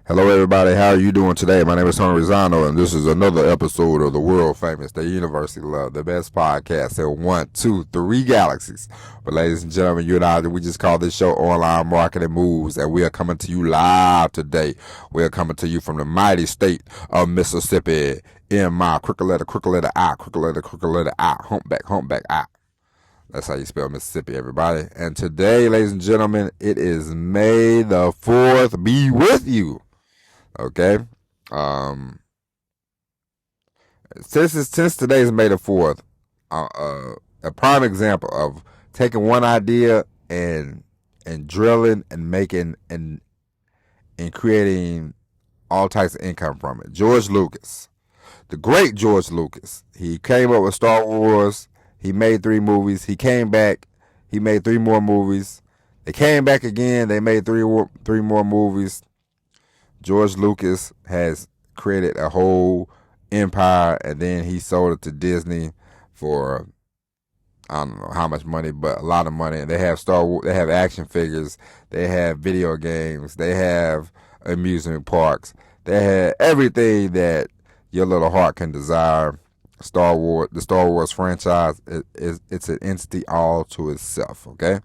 Hello, everybody. How are you doing today? My name is Tony Rizzano, and this is another episode of the world famous, the University Love, the best podcast in 1, 2, 3 galaxies. But, ladies and gentlemen, you and I, we just call this show Online Marketing Moves, and we are coming to you live today. We are coming to you from the mighty state of Mississippi. M-I, crooked letter I, crooked letter I, humpback I. That's how you spell Mississippi, everybody. And today, ladies and gentlemen, it is May the 4th. Be with you. Okay. Since today is May the 4th, a prime example of taking one idea and drilling and making and creating all types of income from it. George Lucas, the great George Lucas, he came up with Star Wars. He made 3 movies. He came back. He made 3 more movies. They came back again. They made three more movies. George Lucas has created a whole empire, and then he sold it to Disney for I don't know how much money, but a lot of money. And they have Star Wars, they have action figures, they have video games, they have amusement parks, they have everything that your little heart can desire. The Star Wars franchise it's an entity all to itself. Okay,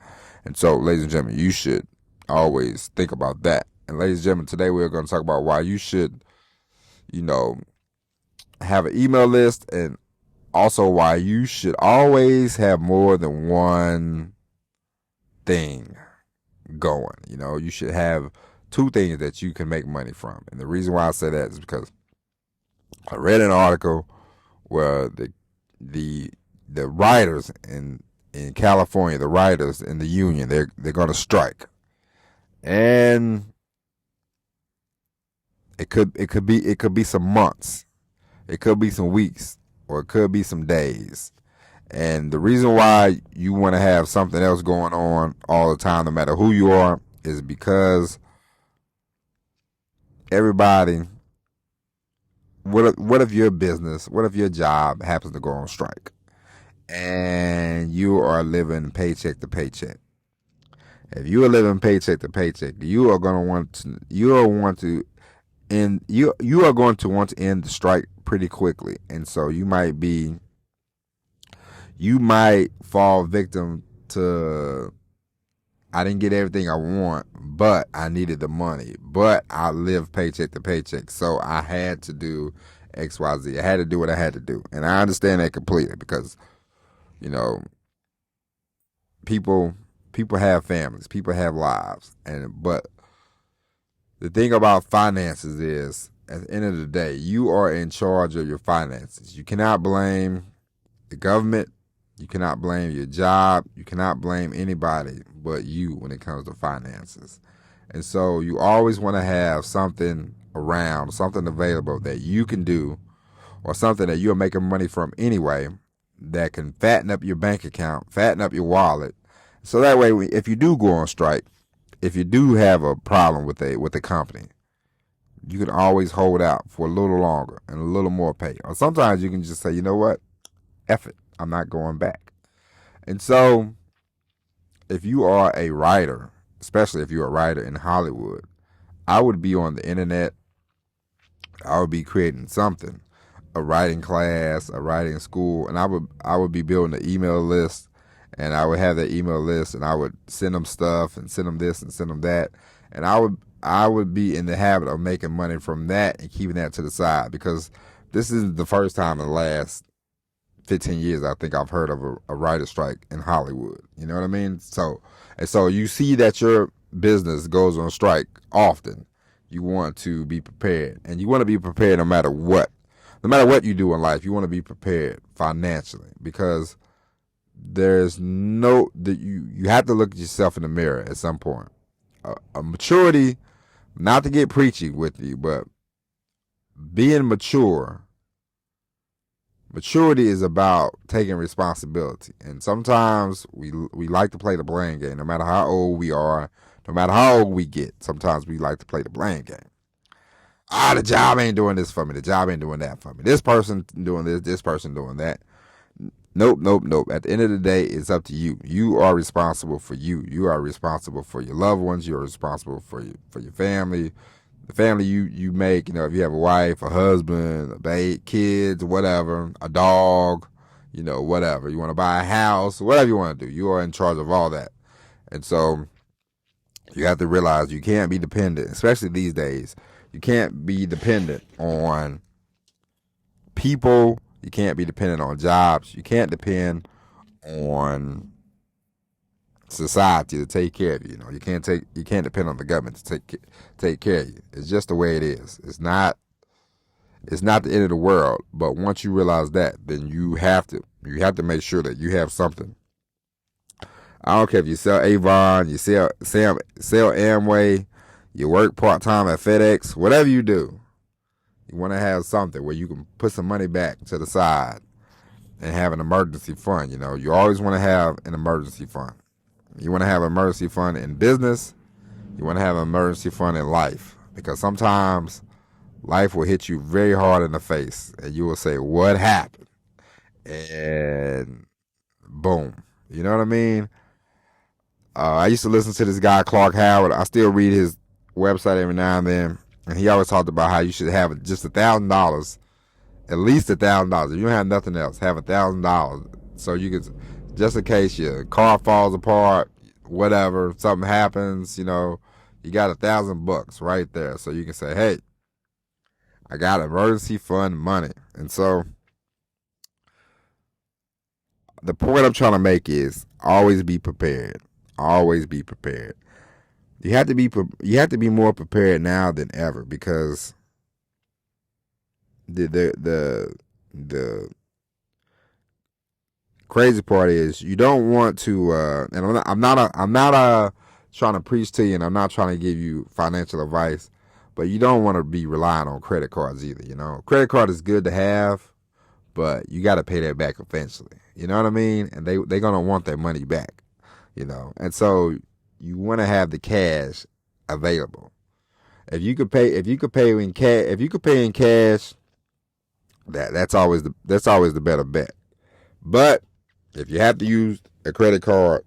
and so, ladies and gentlemen, you should always think about that. And ladies and gentlemen, today we're going to talk about why you should, have an email list, and also why you should always have more than one thing going. You should have 2 things that you can make money from. And the reason why I say that is because I read an article where the writers in California, the writers in the union, they're going to strike. And it could be some months, it could be some weeks, or it could be some days. And the reason why you want to have something else going on all the time, no matter who you are, is because everybody. What if your business, what if your job happens to go on strike, and you are living paycheck to paycheck? If you are living paycheck to paycheck, you are going to want to want to end the strike pretty quickly. And so you might fall victim to, I didn't get everything I want, but I needed the money, but I live paycheck to paycheck, so I had to do XYZ. I had to do what I had to do. And I understand that completely, because people have families, people have lives, but the thing about finances is, at the end of the day, you are in charge of your finances. You cannot blame the government. You cannot blame your job. You cannot blame anybody but you when it comes to finances. And so you always want to have something around, something available that you can do, or something that you're making money from anyway, that can fatten up your bank account, fatten up your wallet. So that way, if you do go on strike, if you do have a problem with a company, you can always hold out for a little longer and a little more pay. Or sometimes you can just say, you know what, F it, I'm not going back. And so, if you are a writer, especially if you're a writer in Hollywood, I would be on the internet. I would be creating something, a writing class, a writing school, and I would be building an email list. And I would have that email list, and I would send them stuff and send them this and send them that. And I would be in the habit of making money from that and keeping that to the side, because this is the first time in the last 15 years I think I've heard of a writer strike in Hollywood. You know what I mean? So you see that your business goes on strike often. You want to be prepared, and you want to be prepared no matter what. No matter what you do in life, you want to be prepared financially, because you have to look at yourself in the mirror at some point. A maturity, not to get preachy with you, but being maturity is about taking responsibility. And sometimes we like to play the blame game. No matter how old we are, no matter how old we get, sometimes we like to play the blame game. The job ain't doing this for me. The job ain't doing that for me. This person doing this person doing that. Nope. At the end of the day, it's up to you. You are responsible for you. You are responsible for your loved ones. You are responsible for your family, The family you make, if you have a wife, a husband, a baby, kids, whatever, a dog, whatever. You want to buy a house, whatever you want to do. You are in charge of all that. And so you have to realize you can't be dependent, especially these days. You can't be dependent on people. You can't be dependent on jobs. You can't depend on society to take care of you. You can't depend on the government to take care of you. It's just the way it is. It's not the end of the world. But once you realize that, then you have to make sure that you have something. I don't care if you sell Avon, you sell Amway, you work part-time at FedEx, whatever you do, you want to have something where you can put some money back to the side and have an emergency fund. You always want to have an emergency fund. You want to have an emergency fund in business. You want to have an emergency fund in life, because sometimes life will hit you very hard in the face and you will say, what happened? And boom. You know what I mean? I used to listen to this guy, Clark Howard. I still read his website every now and then. And he always talked about how you should have just $1,000, at least $1,000. If you don't have nothing else, have $1,000. So you can, just in case your car falls apart, whatever, something happens, you got $1,000 right there. So you can say, hey, I got emergency fund money. And so the point I'm trying to make is always be prepared. Always be prepared. You have to be more prepared now than ever, because the crazy part is you don't want to. And I'm not trying to preach to you, and I'm not trying to give you financial advice, but you don't want to be relying on credit cards either. Credit card is good to have, but you got to pay that back eventually. You know what I mean? And they're gonna want their money back. And so you want to have the cash available. If you could pay in cash, that's always the better bet. But if you have to use a credit card,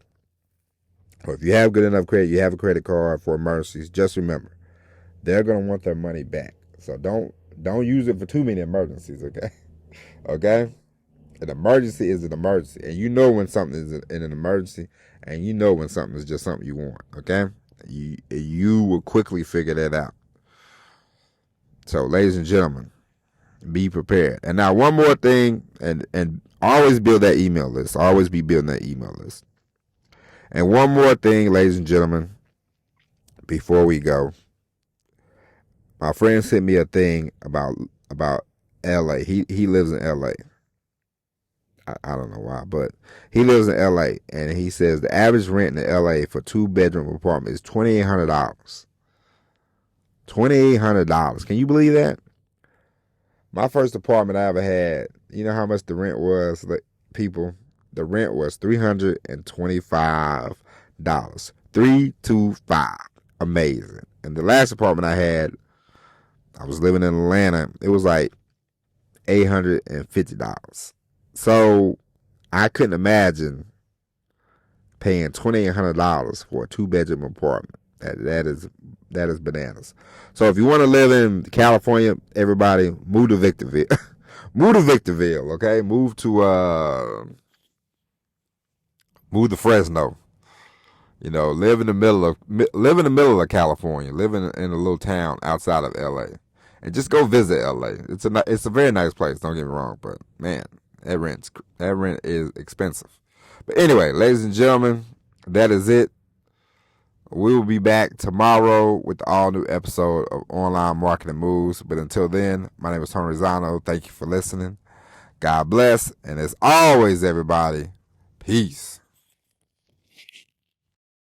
or if you have good enough credit, you have a credit card for emergencies, just remember, they're going to want their money back. So don't use it for too many emergencies, okay? Okay? An emergency is an emergency, and you know when something is in an emergency, and you know when something is just something you want, okay? You will quickly figure that out. So, ladies and gentlemen, be prepared. And now one more thing, and always build that email list. Always be building that email list. And one more thing, ladies and gentlemen, before we go. My friend sent me a thing about LA. He lives in LA. I don't know why, but he lives in LA, and he says the average rent in LA for 2-bedroom apartment is $2,800. $2,800. Can you believe that? My first apartment I ever had, you know how much the rent was, people? The rent was $325. $325. Amazing. And the last apartment I had, I was living in Atlanta, it was like $850. So I couldn't imagine paying $2,800 for a 2-bedroom apartment. That is bananas. So if you want to live in California, everybody move to Victorville. Move to Victorville, okay? Move to Fresno. Live in the middle of California. Live in a little town outside of LA, and just go visit LA. It's a very nice place. Don't get me wrong, but man, that rent is expensive. But anyway, ladies and gentlemen, that is it. We will be back tomorrow with the all new episode of Online Marketing Moves. But until then, my name is Tony Rizzano. Thank you for listening. God bless, and as always, everybody, peace.